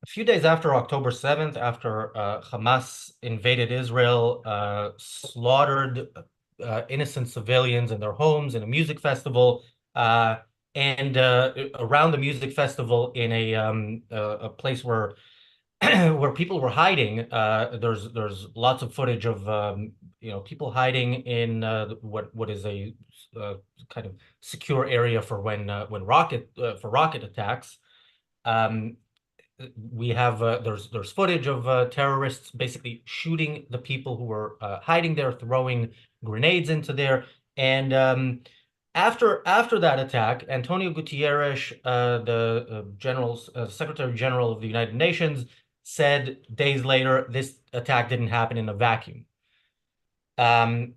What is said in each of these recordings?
A few days after October 7th, after Hamas invaded Israel, slaughtered innocent civilians in their homes in a music festival, and around the music festival in a place where where people were hiding. There's lots of footage of people hiding in what is a kind of secure area for when rocket attacks. Um, we have there's footage of terrorists basically shooting the people who were hiding there, throwing grenades into there, and after that attack, Antonio Guterres, the Secretary General of the United Nations, said days later this attack didn't happen in a vacuum. Um,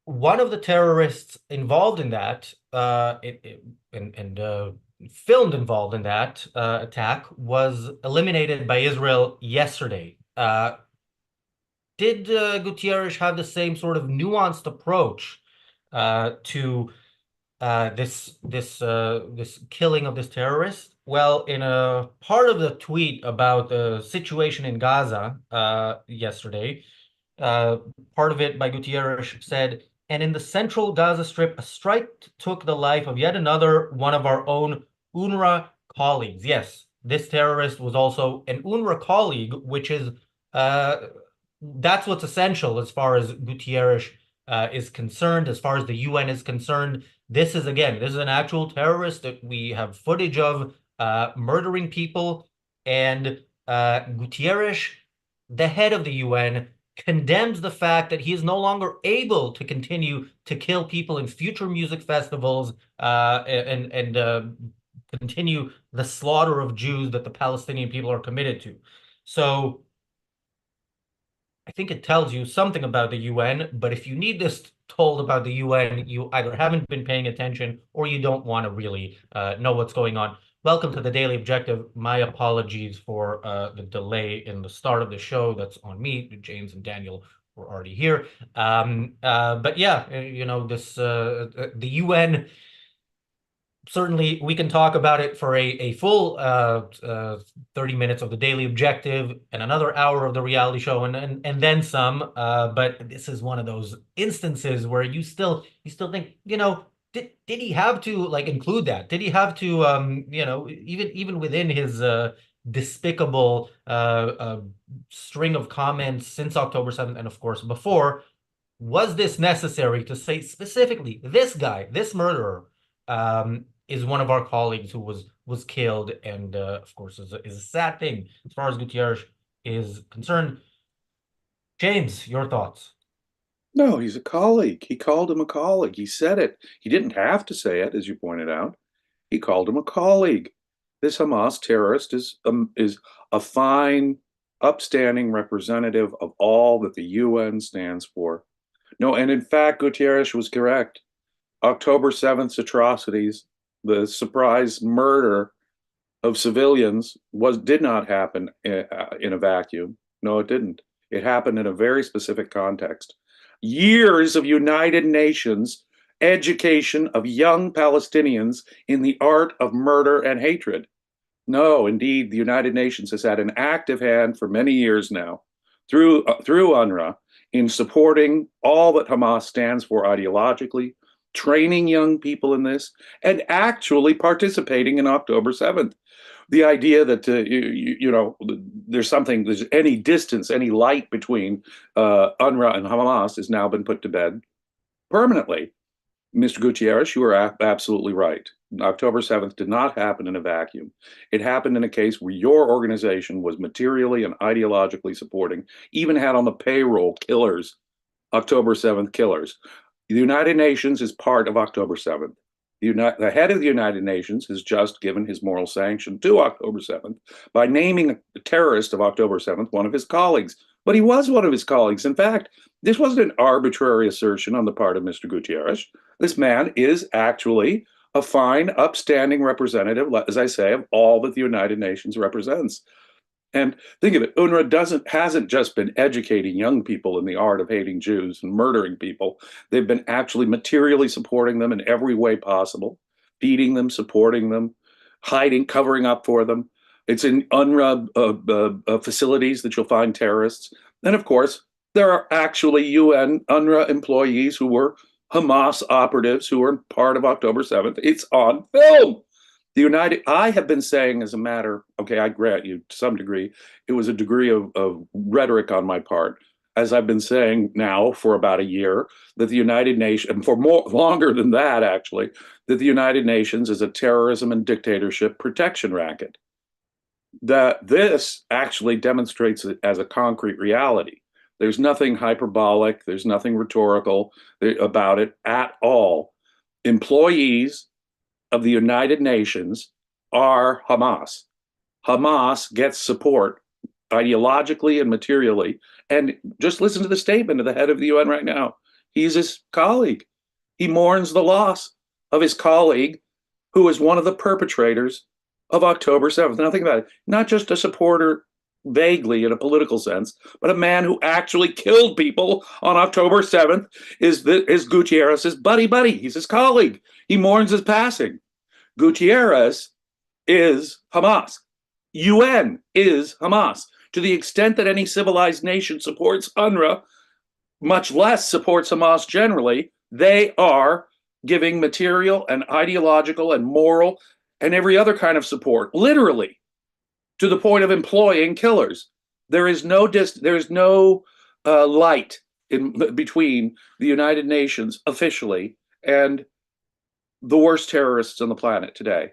One of the terrorists involved in that, and filmed involved in that attack, was eliminated by Israel yesterday. Did Gutierrez have the same sort of nuanced approach to this killing of this terrorist? Well, in a part of the tweet about the situation in Gaza yesterday, uh, part of it by Gutierrez said, and in the central Gaza Strip, a strike took the life of yet another one of our own UNRWA colleagues. Yes, this terrorist was also an UNRWA colleague, which is uh, that's what's essential as far as Gutierrez is concerned, as far as the UN is concerned. This is an actual terrorist that we have footage of murdering people, and Gutierrez, the head of the UN, condemns the fact that he is no longer able to continue to kill people in future music festivals and continue the slaughter of Jews that the Palestinian people are committed to. So I think it tells you something about the UN, but if you need this told about the UN, you either haven't been paying attention or you don't want to really know what's going on. Welcome to the Daily Objective. My apologies for the delay in the start of the show. That's on me. James and Daniel were already here. But yeah, the UN, certainly we can talk about it for a full 30 minutes of the Daily Objective and another hour of the reality show and then some. But this is one of those instances where you still think, did he have to like include that? Did he have to even within his despicable string of comments since October 7th and of course before, was this necessary to say specifically this guy, this murderer, is one of our colleagues who was killed, and of course is a sad thing as far as Gutierrez is concerned. James, your thoughts? No, he's a colleague. He called him a colleague. He said it. He didn't have to say it, as you pointed out. He called him a colleague. This Hamas terrorist is a fine, upstanding representative of all that the UN stands for. No, and in fact, Gutierrez was correct. October 7th's atrocities, the surprise murder of civilians, did not happen in a vacuum. No, it didn't. It happened in a very specific context. Years of United Nations education of young Palestinians in the art of murder and hatred. No, indeed, the United Nations has had an active hand for many years now through UNRWA in supporting all that Hamas stands for ideologically, training young people in this, and actually participating in October 7th. The idea that there's any distance, any light between UNRWA and Hamas has now been put to bed permanently. Mr. Gutierrez, you are absolutely right. October 7th did not happen in a vacuum. It happened in a case where your organization was materially and ideologically supporting, even had on the payroll killers, October 7th killers. The United Nations is part of October 7th. The head of the United Nations has just given his moral sanction to October 7th by naming the terrorist of October 7th one of his colleagues. But he was one of his colleagues. In fact, this wasn't an arbitrary assertion on the part of Mr. Gutierrez. This man is actually a fine, upstanding representative, as I say, of all that the United Nations represents. And think of it, UNRWA hasn't just been educating young people in the art of hating Jews and murdering people. They've been actually materially supporting them in every way possible, feeding them, supporting them, hiding, covering up for them. It's in UNRWA facilities that you'll find terrorists. And of course, there are actually UN UNRWA employees who were Hamas operatives who were part of October 7th. It's on film. I have been saying as a matter, okay, I grant you to some degree, it was a degree of rhetoric on my part, as I've been saying now for about a year, that the United Nations, and for longer than that, actually, that the United Nations is a terrorism and dictatorship protection racket. That this actually demonstrates it as a concrete reality. There's nothing hyperbolic, there's nothing rhetorical about it at all. Employees of the United Nations are Hamas. Hamas gets support ideologically and materially. And just listen to the statement of the head of the UN right now. He's his colleague. He mourns the loss of his colleague, who is one of the perpetrators of October 7th. Now think about it. Not just a supporter vaguely in a political sense, but a man who actually killed people on October 7th is Gutierrez's buddy. He's his colleague. He mourns his passing. Gutierrez is Hamas. UN is Hamas. To the extent that any civilized nation supports UNRWA, much less supports Hamas generally, they are giving material and ideological and moral and every other kind of support, literally, to the point of employing killers. There is no light in between the United Nations officially and the worst terrorists on the planet today.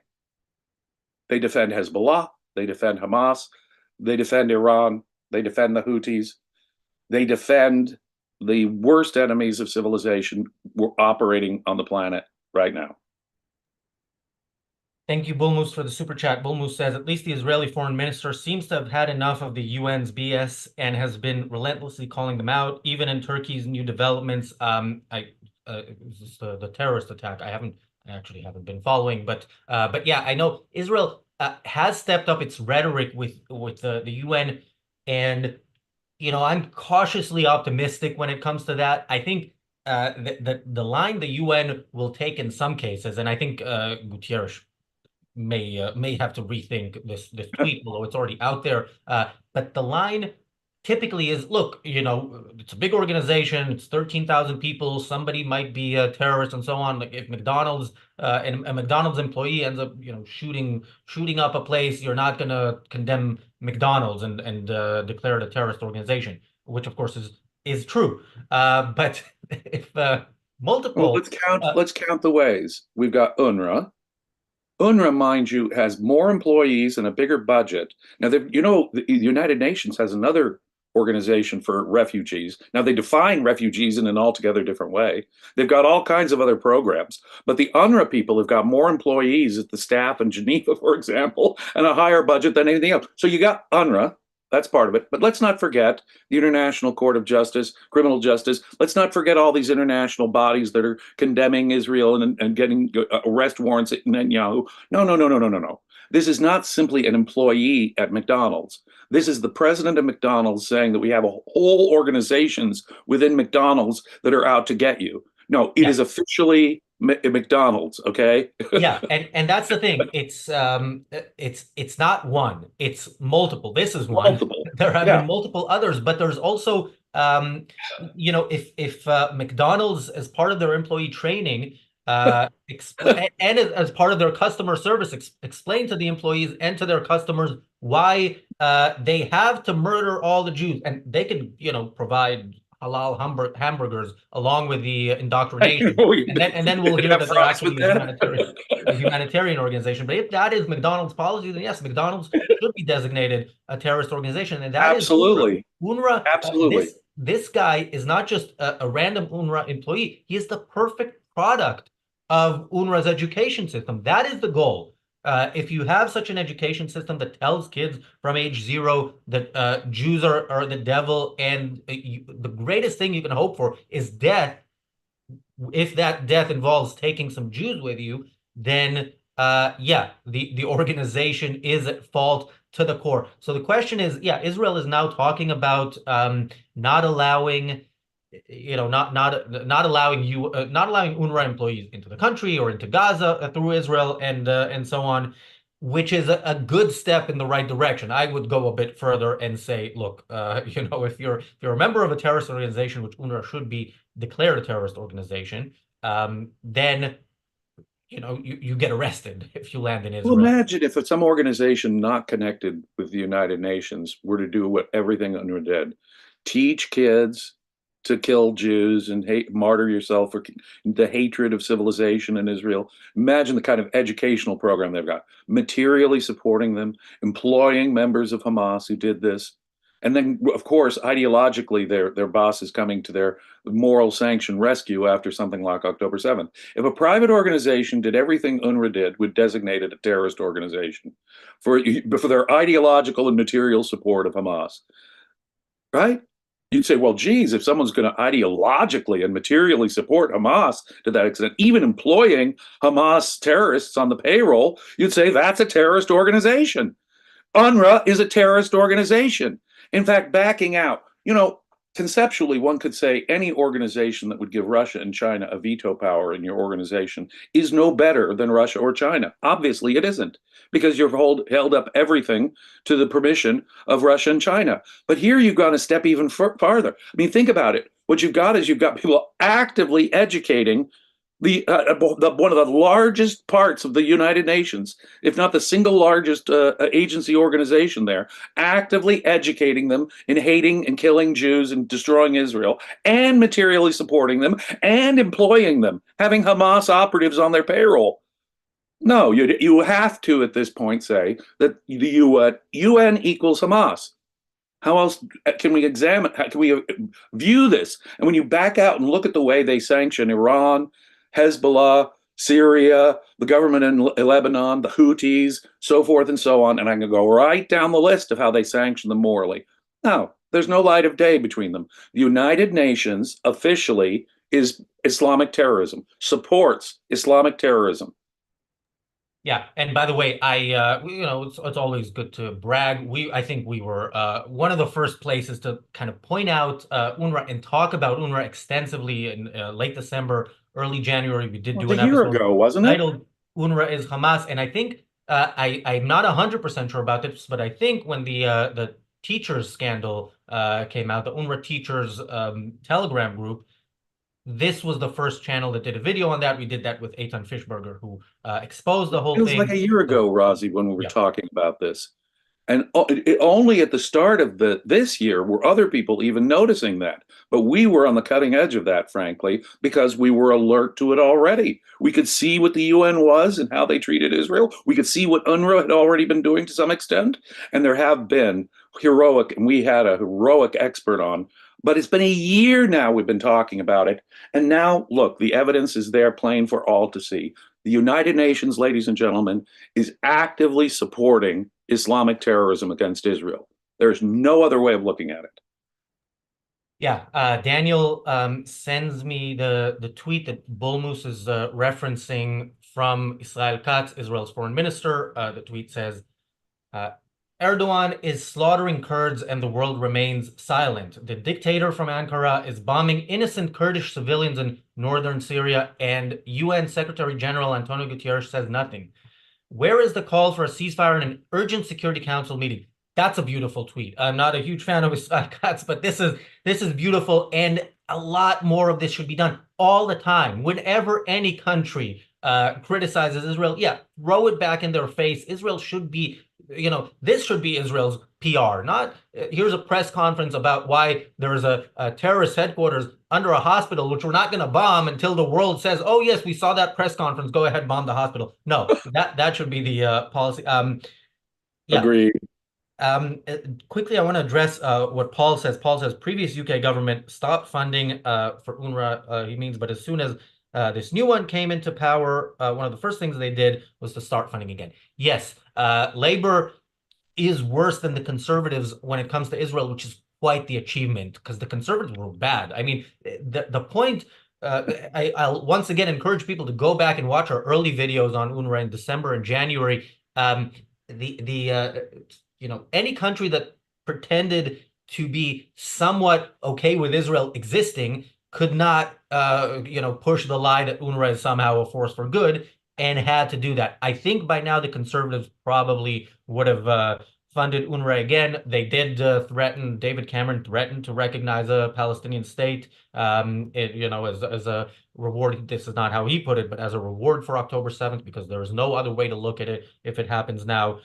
They defend Hezbollah, they defend Hamas, they defend Iran, they defend the Houthis, they defend the worst enemies of civilization operating on the planet right now. Thank you, Bulmus, for the super chat. Bulmus says, at least the Israeli foreign minister seems to have had enough of the UN's BS and has been relentlessly calling them out, even in Turkey's new developments. The terrorist attack. I actually haven't been following, but yeah, I know Israel has stepped up its rhetoric with the UN, and I'm cautiously optimistic when it comes to that. I think the line the UN will take in some cases, and I think Gutierrez may have to rethink this tweet, although it's already out there. But the line typically is, look, it's a big organization, it's 13,000 people, somebody might be a terrorist and so on. Like if McDonald's and a McDonald's employee ends up, shooting up a place, you're not going to condemn McDonald's and declare it a terrorist organization, which of course is true. But if multiple, well, let's count the ways. We've got UNRWA. UNRWA, mind you, has more employees and a bigger budget. Now, the United Nations has another organization for refugees. Now, they define refugees in an altogether different way. They've got all kinds of other programs. But the UNRWA people have got more employees at the staff in Geneva, for example, and a higher budget than anything else. So you got UNRWA. That's part of it. But let's not forget the International Court of Justice, criminal justice. Let's not forget all these international bodies that are condemning Israel and getting arrest warrants at Netanyahu. No. This is not simply an employee at McDonald's. This is the president of McDonald's saying that we have whole organizations within McDonald's that are out to get you. No, it is officially McDonald's, okay? Yeah, and that's the thing. It's not one, it's multiple. This is one. Multiple. There have been multiple others, but there's also if McDonald's, as part of their employee training, and as part of their customer service, explain to the employees and to their customers why they have to murder all the Jews, and they can provide halal hamburgers along with the indoctrination, and then we'll hear that they're actually a humanitarian organization. But if that is McDonald's policy, then yes, McDonald's should be designated a terrorist organization, and that absolutely. Is UNRWA. Absolutely. This guy is not just a random UNRWA employee; he is the perfect product of UNRWA's education system. That is the goal. If you have such an education system that tells kids from age 0 that Jews are the devil, and the greatest thing you can hope for is death, if that death involves taking some Jews with you, then the organization is at fault to the core. So the question is, Israel is now talking about not allowing not allowing UNRWA employees into the country or into Gaza through Israel and so on. which is a good step in the right direction. I would go a bit further and say, look, if you're a member of a terrorist organization, which UNRWA should be declared a terrorist organization, then you get arrested if you land in Well, Israel. imagine if some organization not connected with the United Nations were to do what everything UNRWA did, teach kids to kill Jews and hate, martyr yourself for the hatred of civilization in Israel. Imagine the kind of educational program they've got, materially supporting them, employing members of Hamas who did this. And then, of course, ideologically, their boss is coming to their moral sanction rescue after something like October 7th. If a private organization did everything UNRWA did, would designate it a terrorist organization for their ideological and material support of Hamas, right? You'd say, well, geez, if someone's going to ideologically and materially support Hamas to that extent, even employing Hamas terrorists on the payroll, you'd say that's a terrorist organization. UNRWA is a terrorist organization. In fact, backing out, conceptually, one could say any organization that would give Russia and China a veto power in your organization is no better than Russia or China. Obviously, it isn't, because you've held up everything to the permission of Russia and China. But here you've gone a step even farther. I mean, think about it. What you've got is you've got people actively educating one of the largest parts of the United Nations, if not the single largest agency organization there, actively educating them in hating and killing Jews and destroying Israel, and materially supporting them and employing them, having Hamas operatives on their payroll. No, you have to at this point say that the UN equals Hamas. How else can we examine? How can we view this? And when you back out and look at the way they sanction Iran, Hezbollah, Syria, the government in Lebanon, the Houthis, so forth and so on, and I can go right down the list of how they sanction them morally. No, there's no light of day between them. The United Nations officially is Islamic terrorism, supports Islamic terrorism. Yeah, and by the way, it's always good to brag. I think we were one of the first places to kind of point out UNRWA and talk about UNRWA extensively in late December, early January. We did Well, do a an year episode ago, wasn't it? titled "UNRWA is Hamas," and I think I'm not 100% sure about this, but I think when the teachers scandal came out, the UNRWA teachers Telegram group, this was the first channel that did a video on that. We did that with Eitan Fischberger, who exposed the whole Feels like a thing. year So, ago, Razi, when we were yeah. talking about this. And only at the start of this year were other people even noticing that. But we were on the cutting edge of that, frankly, because we were alert to it already. We could see what the UN was and how they treated Israel. We could see what UNRWA had already been doing to some extent. And there have been heroic, and we had a heroic expert on. But it's been a year now we've been talking about it. And now, look, the evidence is there plain for all to see. The United Nations, ladies and gentlemen, is actively supporting Islamic terrorism against Israel. There's no other way of looking at it. Yeah, Daniel sends me the tweet that Bulmus is referencing from Israel Katz, Israel's foreign minister. The tweet says, Erdogan is slaughtering Kurds and the world remains silent. The dictator from Ankara is bombing innocent Kurdish civilians in northern Syria, and UN Secretary General Antonio Guterres says nothing. Where is the call for a ceasefire and an urgent Security Council meeting? That's a beautiful tweet. I'm not a huge fan of Israel Katz, but this is beautiful, and a lot more of this should be done all the time. Whenever any country criticizes Israel, yeah, throw it back in their face. Israel should be, this should be Israel's PR, not here's a press conference about why there is a terrorist headquarters under a hospital, which we're not going to bomb until the world says, oh, yes, we saw that press conference. Go ahead, bomb the hospital. No, that should be the policy. Yeah. Agreed. Quickly, I want to address what Paul says. Paul says previous UK government stopped funding for UNRWA, he means, but as soon as this new one came into power, one of the first things they did was to start funding again. Yes, Labour is worse than the Conservatives when it comes to Israel, which is quite the achievement, because the Conservatives were bad. I mean, the point, I'll once again encourage people to go back and watch our early videos on UNRWA in December and January. Any country that pretended to be somewhat okay with Israel existing could not, push the lie that UNRWA is somehow a force for good. and had to do that. I think by now the conservatives probably would have funded UNRWA again. They did threaten, David Cameron threatened to recognize a Palestinian state, as a reward. This is not how he put it, but as a reward for October 7th, because there is no other way to look at it if it happens now.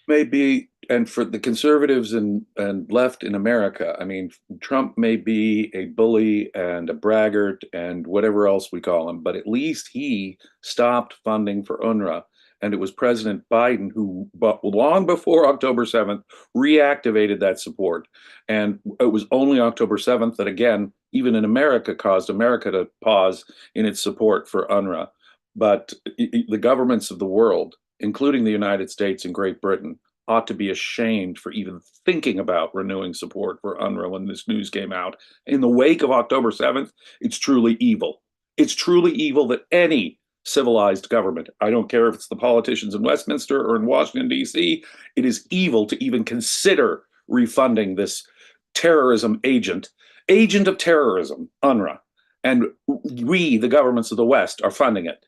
Maybe, and for the conservatives and left in America, I mean, Trump may be a bully and a braggart and whatever else we call him, but at least he stopped funding for UNRWA. And it was President Biden who, but long before October 7th, reactivated that support. And it was only October 7th that, again, even in America, caused America to pause in its support for UNRWA. But the governments of the world, including the United States and Great Britain, ought to be ashamed for even thinking about renewing support for UNRWA when this news came out. In the wake of October 7th, it's truly evil. It's truly evil that any civilized government, I don't care if it's the politicians in Westminster or in Washington, D.C., it is evil to even consider refunding this terrorism agent of terrorism, UNRWA. And we, the governments of the West, are funding it.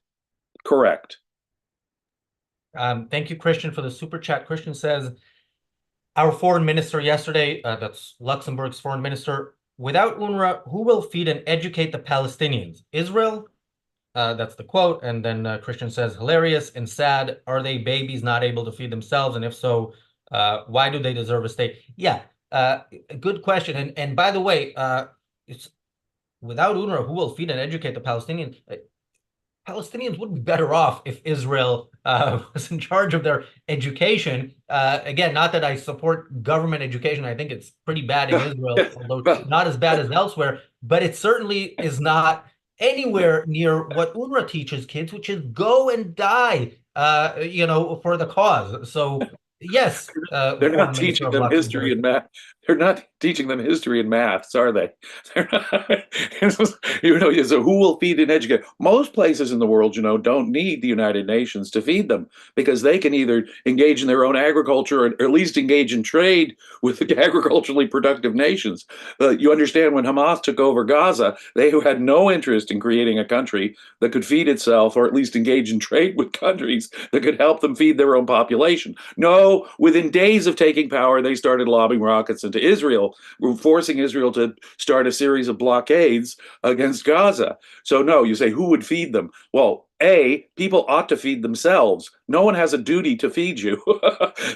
Correct. Thank you, Christian, for the super chat. Christian says, our foreign minister yesterday, that's Luxembourg's foreign minister, without UNRWA, who will feed and educate the Palestinians? Israel? That's the quote. And then Christian says, hilarious and sad. Are they babies not able to feed themselves? And if so, why do they deserve a state? Yeah, good question. And by the way, it's without UNRWA, who will feed and educate the Palestinians? Palestinians would be better off if Israel was in charge of their education. Again, not that I support government education. I think it's pretty bad in Israel, although not as bad as elsewhere. But it certainly is not anywhere near what UNRWA teaches kids, which is go and die, for the cause. So yes, they're not teaching them history and math. They're not teaching them history and maths, are they? They're not, so who will feed and educate? Most places in the world, don't need the United Nations to feed them because they can either engage in their own agriculture or at least engage in trade with the agriculturally productive nations. You understand when Hamas took over Gaza, they had no interest in creating a country that could feed itself or at least engage in trade with countries that could help them feed their own population. No, within days of taking power, they started lobbing rockets into Israel, forcing Israel to start a series of blockades against Gaza. So no, you say, who would feed them? Well, A, people ought to feed themselves. No one has a duty to feed you.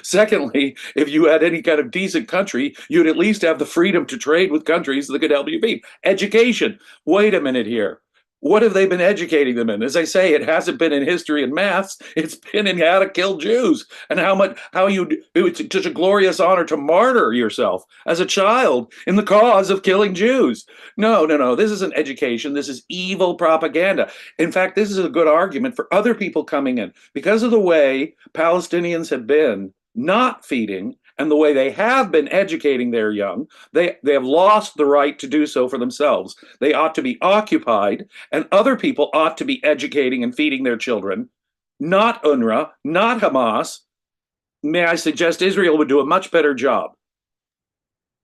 Secondly, if you had any kind of decent country, you'd at least have the freedom to trade with countries that could help you feed. Education. Wait a minute here. What have they been educating them in? As I say, it hasn't been in history and maths. It's been in how to kill Jews and it's such a glorious honor to martyr yourself as a child in the cause of killing Jews. No. This isn't education. This is evil propaganda. In fact, this is a good argument for other people coming in because of the way Palestinians have been not feeding and the way they have been educating their young, they have lost the right to do so for themselves. They ought to be occupied, and other people ought to be educating and feeding their children, not UNRWA, not Hamas. May I suggest Israel would do a much better job.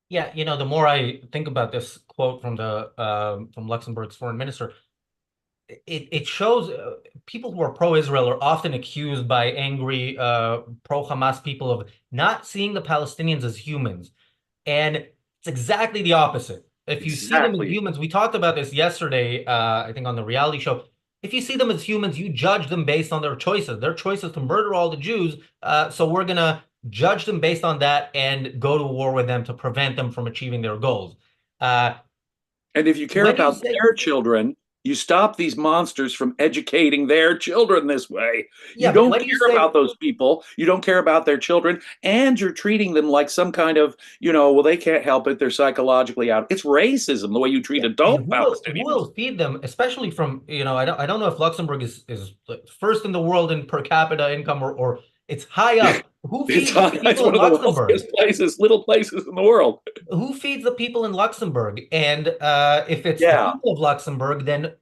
Yeah, the more I think about this quote from from Luxembourg's foreign minister, it shows people who are pro-Israel are often accused by angry pro-Hamas people of not seeing the Palestinians as humans. And it's exactly the opposite. If you see them as humans, we talked about this yesterday, I think on the reality show. If you see them as humans, you judge them based on their choices. Their choice is to murder all the Jews. So we're going to judge them based on that and go to war with them to prevent them from achieving their goals. And if you care about their children, you stop these monsters from educating their children this way. Yeah, you don't care about those people. You don't care about their children. And you're treating them like some kind of, well, they can't help it. They're psychologically out. It's racism, the way you treat adult Palestinians. Who will feed them, especially from, I don't know if Luxembourg is first in the world in per capita income or it's high up. Who feeds the people in Luxembourg? Little places in the world. Who feeds the people in Luxembourg? And if it's the people of Luxembourg, then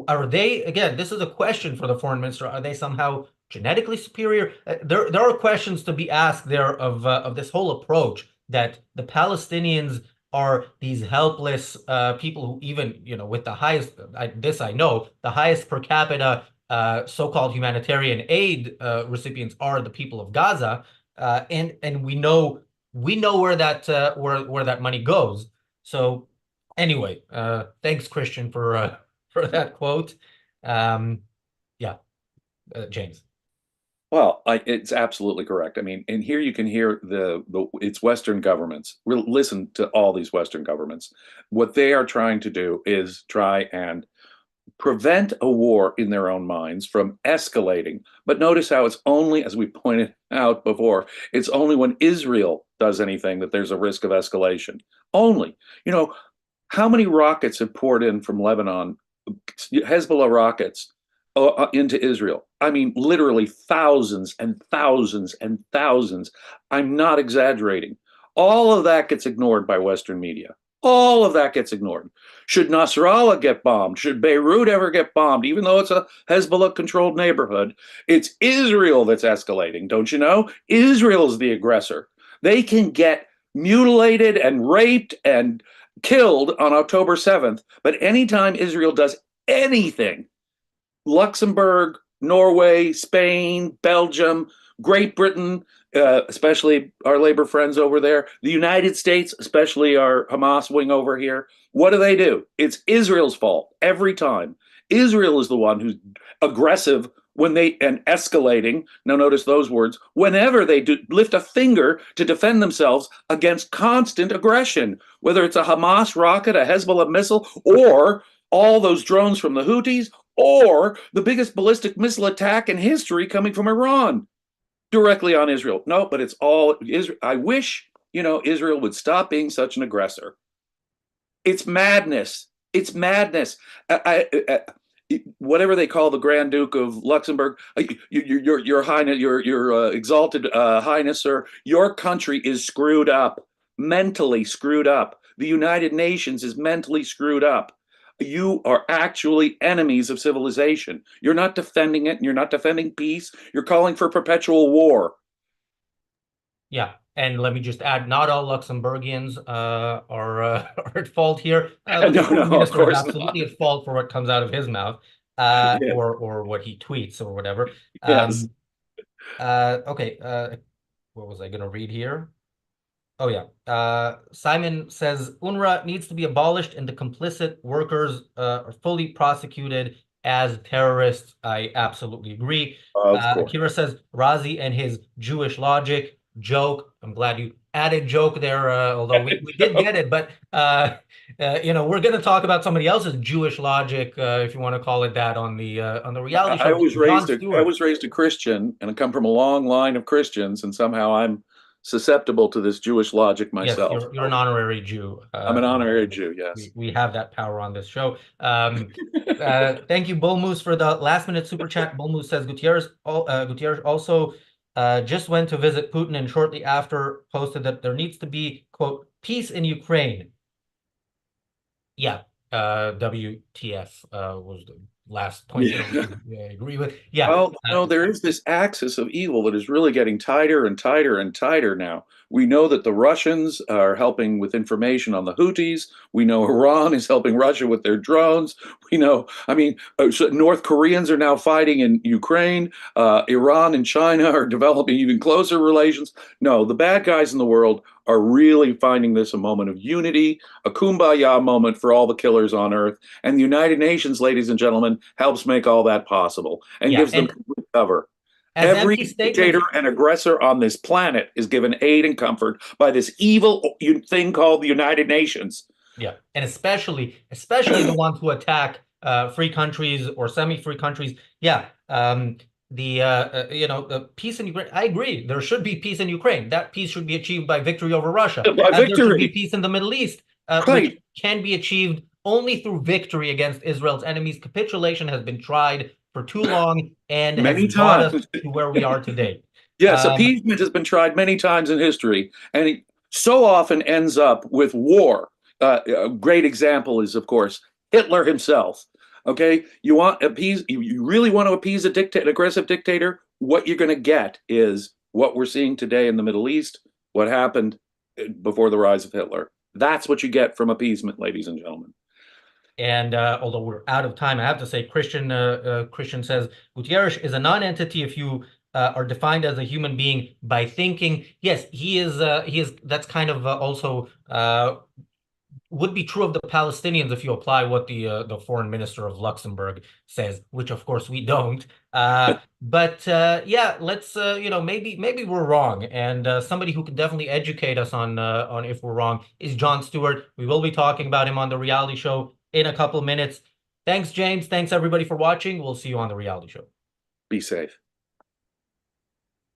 are they, again, this is a question for the foreign minister, are they somehow genetically superior? There are questions to be asked there of this whole approach that the Palestinians are these helpless people who even, with the highest, the highest per capita so-called humanitarian aid recipients are the people of Gaza, and we know where that money goes. So anyway, thanks, Christian, for that quote. Um, yeah, James. Well, it's absolutely correct. I mean, and here you can hear it's Western governments. Listen to all these Western governments. What they are trying to do is try and prevent a war in their own minds from escalating. But notice how it's only, as we pointed out before, it's only when Israel does anything that there's a risk of escalation. Only. You know, how many rockets have poured in from Lebanon, Hezbollah rockets, into Israel? I mean, literally thousands and thousands and thousands. I'm not exaggerating. All of that gets ignored by Western media. All of that gets ignored. Should Nasrallah get bombed? Should Beirut ever get bombed? Even though it's a Hezbollah controlled neighborhood, it's Israel that's escalating, don't you know? Israel is the aggressor. They can get mutilated and raped and killed on October 7th, but anytime Israel does anything, Luxembourg, Norway, Spain, Belgium, Great Britain, especially our labor friends over there, the United States, especially our Hamas wing over here, what do? It's Israel's fault every time. Israel is the one who's aggressive and escalating. Now, notice those words. Whenever they lift a finger to defend themselves against constant aggression, whether it's a Hamas rocket, a Hezbollah missile, or all those drones from the Houthis, or the biggest ballistic missile attack in history coming from Iran directly on Israel. No, but it's all Israel. I wish, Israel would stop being such an aggressor. It's madness. It's madness. Whatever they call the Grand Duke of Luxembourg, your Highness, your exalted Highness, sir, your country is screwed up, mentally screwed up. The United Nations is mentally screwed up. You are actually enemies of civilization. You're not defending it, and you're not defending peace. You're calling for perpetual war. Yeah, and let me just add, not all Luxembourgians are at fault here. The No, foreign of minister is course not. absolutely at fault for what comes out of his mouth, Yes. or what he tweets or whatever. Yes. Okay, what was I going to read here? Oh yeah. Simon says UNRWA needs to be abolished and the complicit workers are fully prosecuted as terrorists. I absolutely agree. Of course. Akira says Razi and his Jewish logic joke. I'm glad you added joke there, although we did get it. But we're going to talk about somebody else's Jewish logic, if you want to call it that, on the reality I show. was Jon raised a I Stewart. was raised a Christian, and I come from a long line of Christians, and somehow I'm susceptible to this Jewish logic Yes, myself. you're an honorary Jew. I'm an honorary And Jew, yes. we have that power on this show. Thank you, Bull Moose, for the last minute super chat. Bull Moose says Gutierrez also just went to visit Putin and shortly after posted that there needs to be, quote, peace in Ukraine. Yeah, WTF was the last point that I agree with. Yeah. Well, there is this axis of evil that is really getting tighter and tighter and tighter now. We know that the Russians are helping with information on the Houthis. We know Iran is helping Russia with their drones. We know, so North Koreans are now fighting in Ukraine. Iran and China are developing even closer relations. No, the bad guys in the world are really finding this a moment of unity, a kumbaya moment for all the killers on earth. And the United Nations, ladies and gentlemen, helps make all that possible and gives them complete cover. Every dictator and aggressor on this planet is given aid and comfort by this evil thing called the United Nations. Yeah, and especially the ones who attack free countries or semi-free countries. Yeah, the peace in Ukraine. I agree. There should be peace in Ukraine. That peace should be achieved by victory over Russia. By victory. There should be peace in the Middle East, which can be achieved only through victory against Israel's enemies. Capitulation has been tried for too long and many has brought times us to where we are today. Yes, appeasement has been tried many times in history, and it so often ends up with war. A great example is, of course, Hitler himself. Okay, you really want to appease an aggressive dictator? What you're going to get is what we're seeing today in the Middle East, what happened before the rise of Hitler. That's what you get from appeasement, ladies and gentlemen. And although we're out of time, I have to say, Christian says Gutierrez is a non-entity if you are defined as a human being by thinking. Yes, he is. He is. That's kind of also would be true of the Palestinians if you apply what the foreign minister of Luxembourg says, which of course we don't. But yeah, let's maybe we're wrong, and somebody who can definitely educate us on if we're wrong is Jon Stewart. We will be talking about him on the reality show in a couple of minutes. Thanks, James. Thanks everybody for watching. We'll see you on the reality show. Be safe.